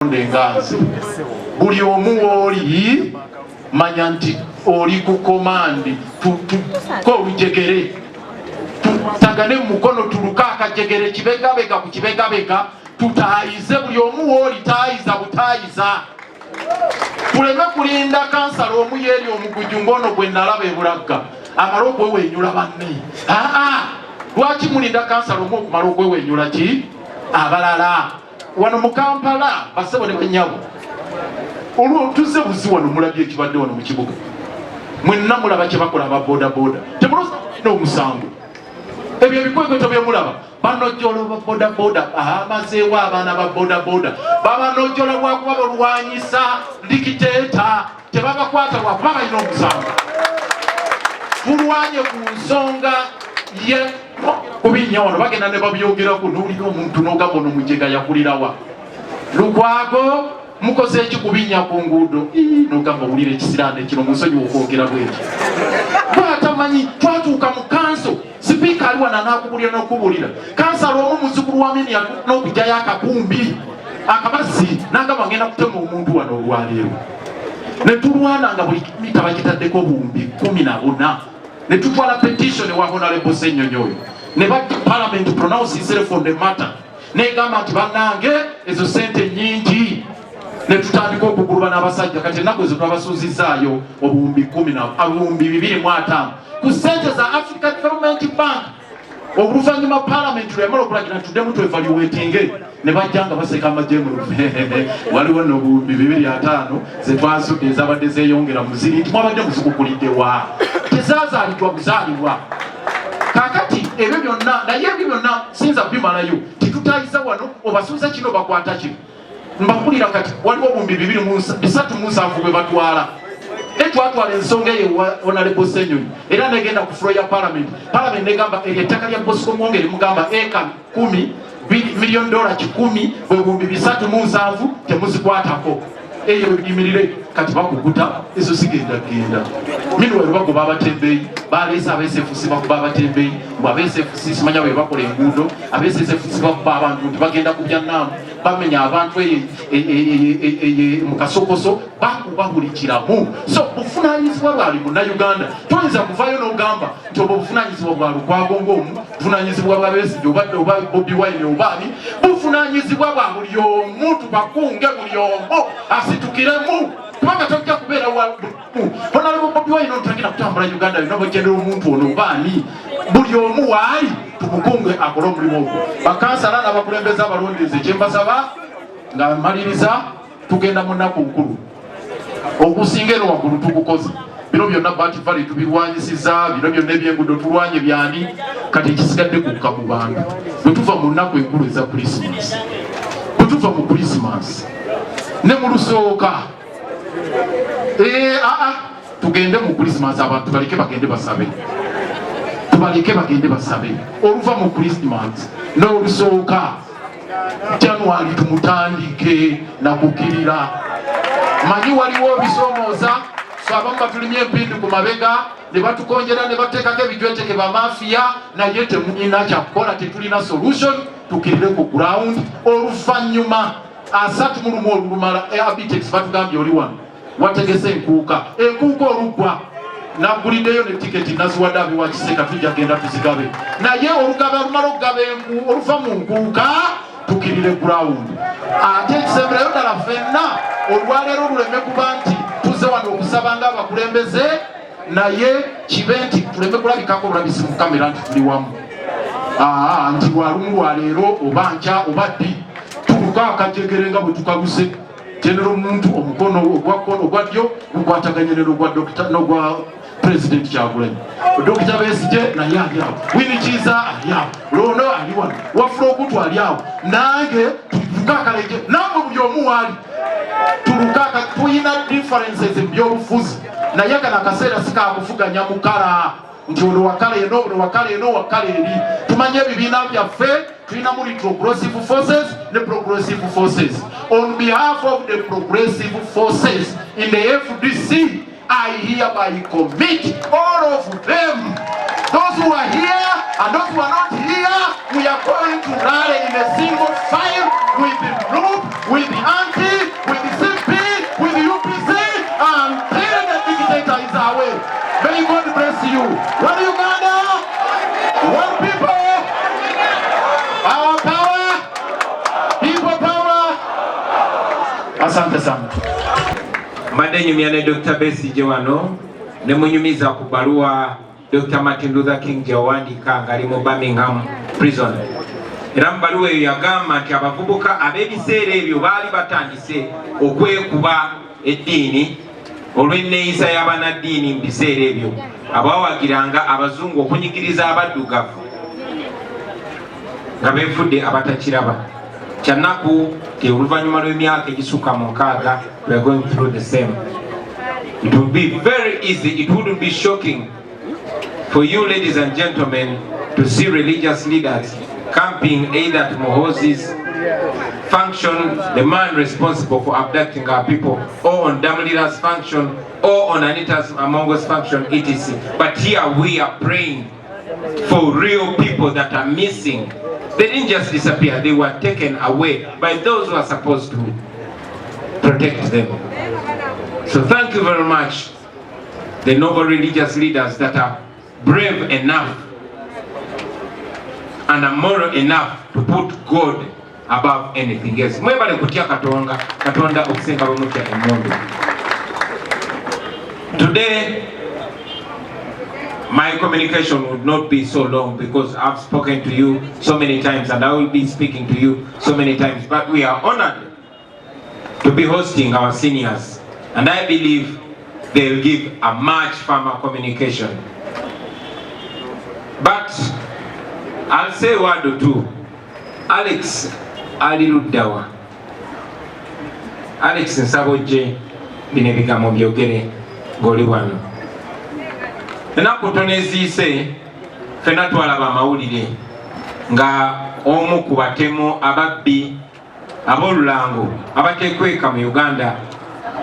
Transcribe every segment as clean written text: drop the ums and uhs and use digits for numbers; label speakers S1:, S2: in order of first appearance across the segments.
S1: Ndengazi buli omu oli manya nti oli ku komandi ko olujegere tutagane mukono tuluka akajegere kibegabega ku kibegabega tutayize buli omu oli tayiza butayiza tuleme kulinda kansala omu yeri omuguju ngono gwe nalaba ebulagga amala okwewenyula banne lwaki mulinda kansala omu okumala okwewenyula ki abalala wano mu Kampala basebo ne banyabo olwo tuze buzi wano mulabye ekibadde wano mu kibuga mwenna mulaba kye bakola aba boda boda temuloza n'omusango ebyo ebikwekweto bye mulaba banojjola ba boda boda amazeewo abaana ba boda boda babanojjola lwakuba balwanyisa dikiteeta tebabakwata lwakuba balina omusango tulwanye ku nsonga ye kubinya wano bagenda ne babyogerako n'olina omuntu n'ogamba ono mujega yakulirawa Lukwago mukoze ekikubinya ku nguudo n'ogamba owulira ekisiraane kino musonyi okwogera bweki bwatamanyi twatuuka mu kanso sipiika ali wana n'akubulira n'okubulira kansala omu muzzukulu wa mini n'okugyayo akakumbi akabazzi n'agamba ngenda kutema omuntu wano olwaleero ne tulwana nga buli mita bakitaddeko buwumbi 14 ne tutwala petition wa Honorable Ssenyonyoyo ne bati parliament pronounce itself on the matter negamba nti bannange ezo sente nyingi ne tutandika okuguluba n'abasajja kati ennaku ezo twabasuuzizaayo obuwumbi 2,500 ku sente za African Development Bank oluvanyuma parliament lwemala okulagira tuddemu twevaluatinge ne bajjanga baseka amajemulu waliwo n'obuwumbi 2,500 ze twasudde ezabadde zeeyongera mu ziri nti mwabadde muzikukuliddewa tezazaalibwa buzaalibwa kakati ebyo byonna naye ebyo byonna sinza bimalayo titutayiza wano obasuuza kino bakwata kino mbakulira kati waliwo obuwumbi 2,307 bwe batwala etwatwala ensonga eyo Honorable Ssenyonyi era negenda ku floor ya parliament negamba ery'ettaka lya Bosco Mwongere mugamba eka 10 million dollar 10 bwe buwumbi 307 temuzikwatako eyo yimirire kati bakukuta ezo sigenda minwe bagoba abatembeeyi baleesa abeesefusi bakuba abatembeeyi abeesefusi simanya bwe bakola enguudo abeesefusi bakuba abantu nti bagenda ku byannaamu bamenya abantu mu kasokoso bakuba buli kiramu so buvunaanyizibwa bwali munnayuganda toyinza kuvaayo n'ogamba nti obwo buvunaanyizibwa bwa Lukwago ng'omu buvunaanyizibwa bwa Besigye obadde oba Bobi Wine obaani buvunaanyizibwa bwa buli omu tubakunge buli omu asitukiremu kubanga tojja kubeera Honorable Bobi Wine ontagenda kutambula Uganda yonna bwegendera omuntu ono obaani buli omu waali tumukunge akole omulimu ogwo bakansala n'abakulembeze abalondeze kyembasaba nga maliriza tugenda mu nnaku nkulu okusinga eno waggulu tukukoze bino byonna Bati Valley tubirwanyisiza bino byonna ebyengudo tulwanye byani kati ekisigadde kukka mu bantu bwe tuva mu nnaku enkulu eza Christmas bwe tuva mu Christmas ne mu lusooka tugende mu Christmas abantu baleke bagende basabe tubaleke bagende basabe oluva mu Christmas n'olusooka January tumutandike nakukirira manyi waliwo bisomooza so abamu batulimye empindi ku mabega ne batukonjera ne bateekako ebijweteke bamafiya naye temulina kyakukola tetulina solution tukirire ku ground oluvannyuma 31 olulumala Abitex batugambye oli wano wategese enkuuka oluggwa naguliddeyo ne tiketi naziwadde abiwa Kiseka tujja genda tuzigabe naye olugaba lumala okugaba oluva mu nkuuka tukirire ground ate ekisemberayo ddala ffenna olwaleero oluleme kuba nti tuzze wano okusaba nga abakulembeze naye kibe nti tuleme kulabikako bulabisi mu kamera nti tuli wamu nti lwalumu lwaleero oba nkya oba ddi tuluka akajegere nga bwe tukaluse genero omuntu omukono ogwa ddyo gukwataganye n'ogwa President Kyagulanyi Dr. Besigye naye ali awo Winikiza ali awo Lono ali wano wafula Okutu ali awo nange tulukakaleje namwe buli omu waali tulukaka tuyina differences by'olufuzi naye kana akaseera sikakuvuganya mukala nti ono wakala eno ono wakala eno wakala eri tumanye ebibiina byaffe tulina muli progressive forces ne progressive forces on behalf of the progressive forces in the FDC I hereby commit all of them. Those who are here and those who are not here, we are going to rally in a single file with the group, with the anti Asante sana.
S2: Mbadde nyumya ne Dr. BASIYAGWA wano ne munyumiza ku baluwa Dr. Martin Luther King gye yawandiika ng'ali mu Birmingham prison. Era mu baluwa eyo yagamba nti abavubuka ab'ebiseera ebyo baali batandise okwekuba eddiini olw'enneeyisa y'abanaddiini mu biseera ebyo abawagiranga abazungu okunyigiriza abaddugavu nga beefudde abatakiraba. Kyannaku ti oluvannyuma lw'emyaka egisukka mu 6 we are going through the same. It would be very easy, it wouldn't be shocking for you ladies and gentlemen to see religious leaders camping either at Mohozi's function, the man responsible for abducting our people, or on Damlila's function, or on Anita's Amongo's function, etc. But here we are praying for real people that are missing. They didn't just disappear, they were taken away by those who are supposed to protect them. So thank you very much, the noble religious leaders that are brave enough and are moral enough to put God above anything else. Mwebale kutya Katonda okusinga bamutya emmundu. Today, my communication would not be so long because I've spoken to you so many times and I will be speaking to you so many times. But we are honored to be hosting our seniors, and I believe they will give a much firmer communication. But I'll say a word or two. Alex Aliluddawa. Alex Nsabojje bino ebigambo byogere ng'oli wano. Ennaku tono eziise ffenna twalaba amawulire nga omu ku batemu ababbi ab'olulango abateekweka mu Uganda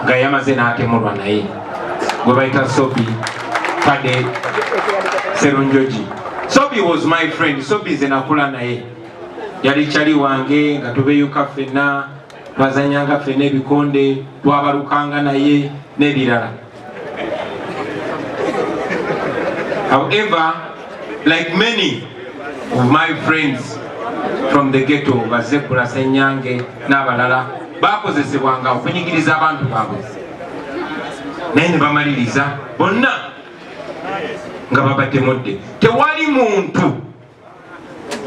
S2: nga yamaze n'atemulwa naye gwe bayita Sobi Kade Serunjoji. Sobi was my friend. Sobi ze nakula naye yali kyali wange nga tubeyuka ffenna twazanyanga ffenna ebikonde twabalukanga naye n'ebirala. However, like many of my friends from the ghetto, Bazekula Senyange n'abalala bakozesebwanga okunyigiriza abantu baabwe naye ne bamaliriza bonna nga babatemudde. Tewali muntu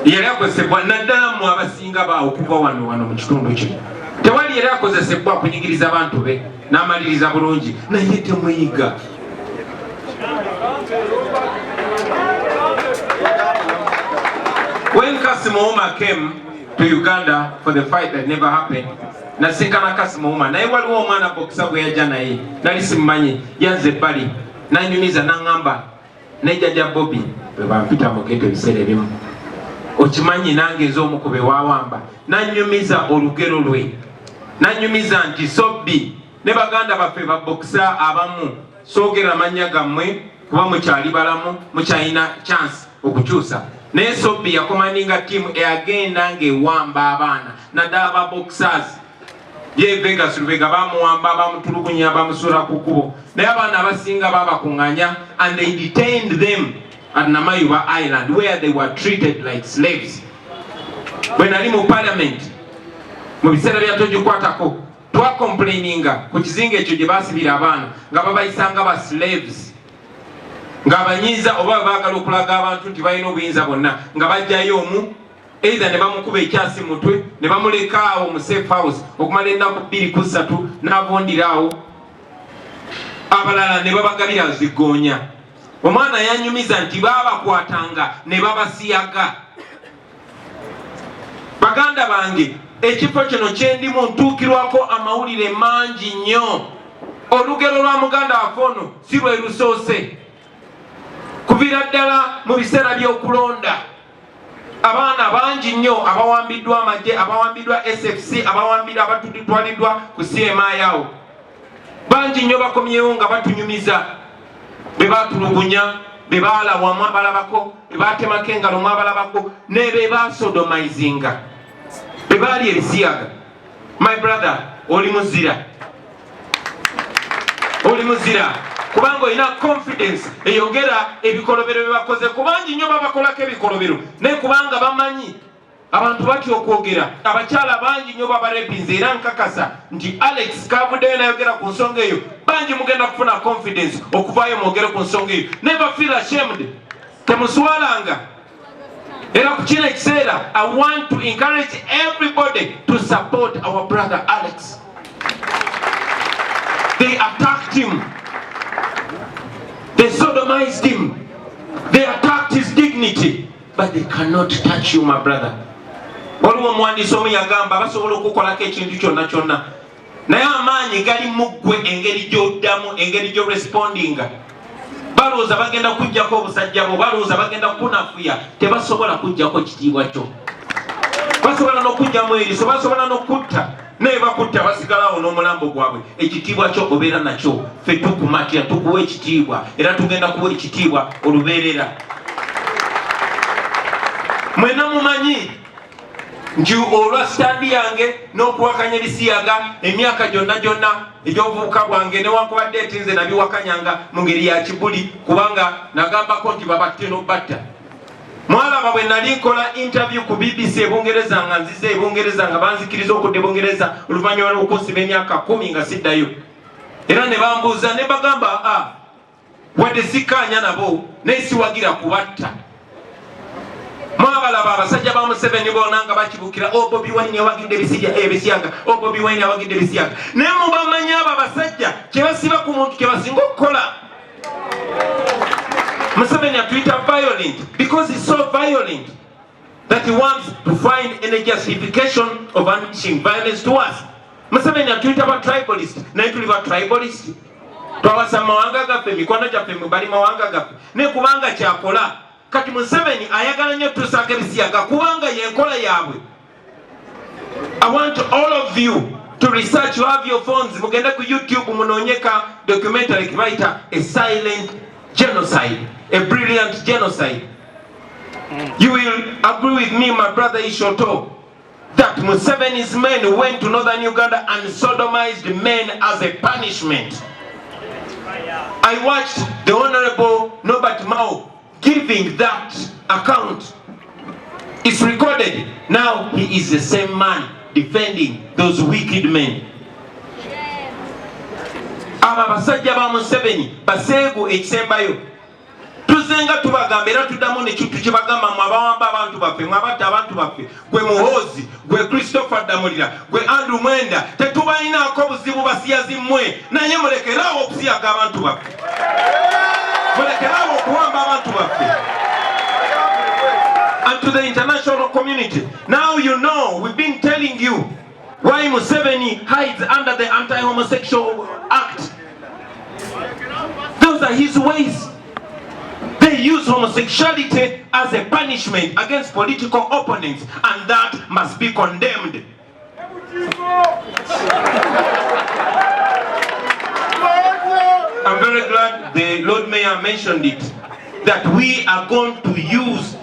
S2: yali akozesebwa naddala mu abasinga baawo okuva wano mu kitundu kino. Tewali yali akozesebwa okunyigiriza abantu be n'amaliriza bulungi naye temuyiga. When Kassim Ouma came to Uganda for the fight that never happened, nasinkana Kassim Ouma naye waliwo omwana bokisa bwe yajja naye nali simumanyi yanze ebbali nanyumiza n'angamba nejjajja BOBI bwe bampita mu ghetto ebiseera ebimu okimanyi nange ez'omu ku be waawamba nanyumiza olugero lwe nanyumiza nti Sobi ne baganda baffe babokisa abamu soogera amannya gammwe kuba mukyali balamu mukyalina chance okukyusa. Naye Sobi yakomandinga tiimu eyagenda ng'ewamba abaana naddala ba boxers ye Vegas Lubega bamuwamba bamutulugunya bamusula ku kkubo naye abaana abasinga babakuŋŋanya and they detained them at Namayuba Island where they were treated like slaves. Bwe nali mu parliament mu biseera bya togikwatako twakomplaininga ku kizinga ekyo gye baasibira abaana nga babayisanga ba slaves nga banyiiza oba baagala okulaga abantu nti balina obuyinza bonna nga bajjayo omu either ne bamukuba ekyasi mutwe ne bamuleka awo mu safe house okumala ennaku 2 ku 3 n'abondiraawo abalala ne babagabira zigoonya. Omwana yanyumiza nti baabakwatanga ne babasiyaga. Baganda bange ekifo kino kyendimu ntuukirwako amawulire mangi nnyo. Olugero lwa muganda waffe ono si lwe lusoose. Kuviira ddala mu biseera by'okulonda abaana bangi nnyo abawambiddwa amagye abawambiddwa SFC abawambiddwa abatutwaliddwa ku CMI yawo bangi nnyo bakomyewo nga batunyumiza be baatulugunya be baalabwamu abalabako be baatemako engalo mu abalabako ne be baasodomizinga be baali ebisiyaga. My brother oli muzira kubanga olina confidence eyogera ebikolobero bye bakoze kubangi nnyo babakolako ebikolobero naye kubanga bamanyi abantu batya okwogera abakyala bangi nnyo babarepinze era nkakasa nti Alex kavuddeyo nayogera ku nsonga eyo bangi mugenda kufuna confidence okuvaayo mwogere ku nsonga eyo. Never feel ashamed, temuswalanga. Era ku kino ekiseera I want to encourage everybody to support our brother Alex. They attacked him, they sodomized him, they attacked his dignity, but they cannot touch you, my brother. Waliwo omuwandiisi omu yagamba basobola okukolako ekintu kyonna kyonna naye amaanyi gali mu ggwe engeri gy'oddamu, engeri gy'orespondinga. Balowooza bagenda kujjako obusajja bwo, balowooza bagenda kunafuya, tebasobola kujjako kitiibwa kyo. Basobola n'okujjamu eriso, basobola n'okutta naye bakutta basigalawo n'omulambo gwabwe. Ekitiibwa kyo obeera nakyo, ffe tukumatya, tukuwa ekitiibwa era tugenda kuwa ekitiibwa olubeerera. Mwena mumanyi nti olwa sitandi yange n'okuwakanya ebisiyaga emyaka gyonna gyonna egy'obuvubuka bwange newankubadde eti nze nabiwakanyanga mu ngeri ya kibuli kubanga nagambako nti babatte n'obatta. Mwalaba bwe nali nkola interview ku BBC ebungereza nga nzize ebungereza nga banzikiriza okudda ebungereza oluvannyuma lw'okunsiba emyaka 10 nga siddayo. Era ne bambuuza ne bagamba wadde sikkaanya nabo naye siwagira kubatta. Mwabalaba abasajja ba Museveni bonna nga bakibukira Bobi Wine yawagidde ebisiyaga, Bobi Wine yawagidde ebisiyaga. Naye mubamanyi abo abasajja kye basiba ku muntu kye basinga okukola. Museveni atuyita violent because he's so violent that he wants to find any justification of unleashing violence to us. Museveni atuyita ba tribalist, naye tuli ba tribalist. Twawasa mawanga gaffe, mikono gyaffe bali mawanga gaffe. Ne kubanga kyakola kati Museveni ayagala nnyo tusaako ebisiyaga kubanga yenkola yaabwe. I want all of you to research, you have your phones, mugende ku YouTube munoonyeka documentary kibayita A Silent Genocide, a brilliant genocide. You will agree with me, my brother Ishoto, that Museveni's men went to northern Uganda and sodomized men as a punishment. I watched the Honorable Norbert Mao giving that account. It's recorded. Now he is the same man defending those wicked men. Aba basajja ba Museveni baseegu ekisembayo tuzenga tubagamba era tuddamu nekintu kye bagamba mu abawamba abantu baffe, mu abatta abantu baffe, gwe Muhoozi, gwe Christopher Damulira, gwe Andrew Mwenda, tetubalinaako buzibu basiyazi mmwe, naye mulekeraawo okusiyaga abantu baffe, mulekeraawo okuwamba abantu baffe. And to the international community, now you know, we've been telling you why Museveni hides under the Anti-Homosexual Act. Those are his ways. They use homosexuality as a punishment against political opponents, and that must be condemned. I'm very glad the Lord Mayor mentioned it, that we are going to use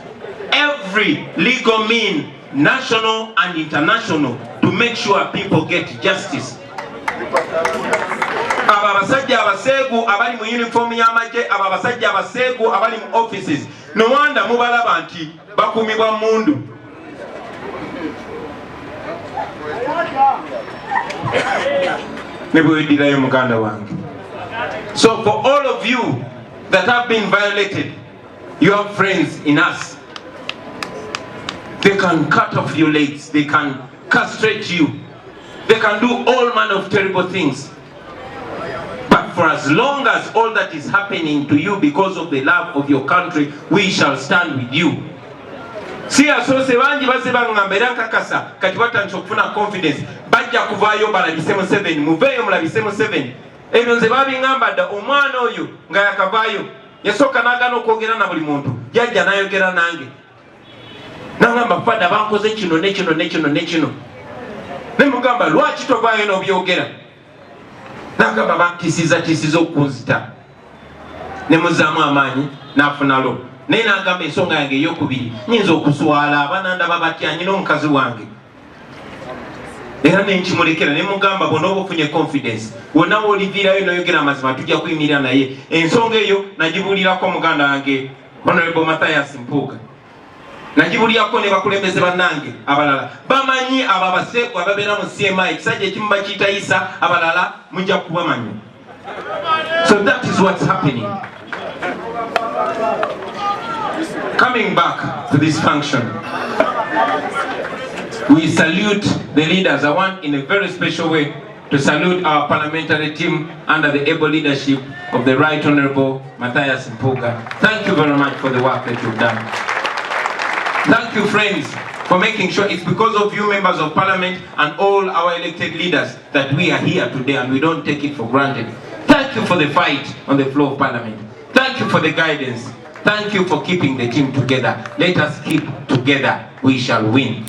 S2: every legal mean, national and international, to make sure people get justice. Aba basajja abaseegu abali mu uniform y'amagye, aba basajja abaseegu abali mu offices, no wanda mubalaba nti bakumibwa mundu. Ne bwedirayo muganda wange. So for all of you that have been violated, you have friends in us. They can cut off your legs, they can castrate you, they can do all manner of terrible things. But for as long as all that is happening to you because of the love of your country, we shall stand with you. Si asose banji baseba ngambera nkakasa kati batandika okufuna confidence bajja kuvaayo balabise Museveni, muveeyo mulabise Museveni. Ebyo nze babingamba dda omwana oyo nga yakavaayo yasooka n'agaana okwogera na buli muntu, yajja n'ayogera nange n'agamba fada bankoze kino nekino nekino nekino. Ne mugamba lwaki tovaayo n'obyogera? N'agamba bankisiza okunzita. Ne muzaamu amaanyi n'afunalo. Naye n'agamba ensonga yange ey'okubiri nyinza okuswala abananda babatya nyina omukazi wange. Era ne nkimulekera ne mugamba bw'onooba ofunye confidence wonna w'oliviirayo n'oyogera amazima tujja kuyimirira naye. Ensonga eyo nagibuulirako muganda wange Honorable Mathias Mpuuga. nagibulyako ne bakulembeze bannange abalala bamanyi ababaseeko ababeera mu CMI ekisajja ekimu bakiyita Isa abalala mujja kubamanyi. So that is what's happening. Coming back to this function, we salute the leaders. I want in a very special way to salute our parliamentary team under the able leadership of the Right Honorable Matthias Mpuga. Thank you very much for the work that you've done. Thank you, friends, for making sure it's because of you members of parliament and all our elected leaders that we are here today, and we don't take it for granted. Thank you for the fight on the floor of parliament. Thank you for the guidance. Thank you for keeping the team together. Let us keep together. We shall win.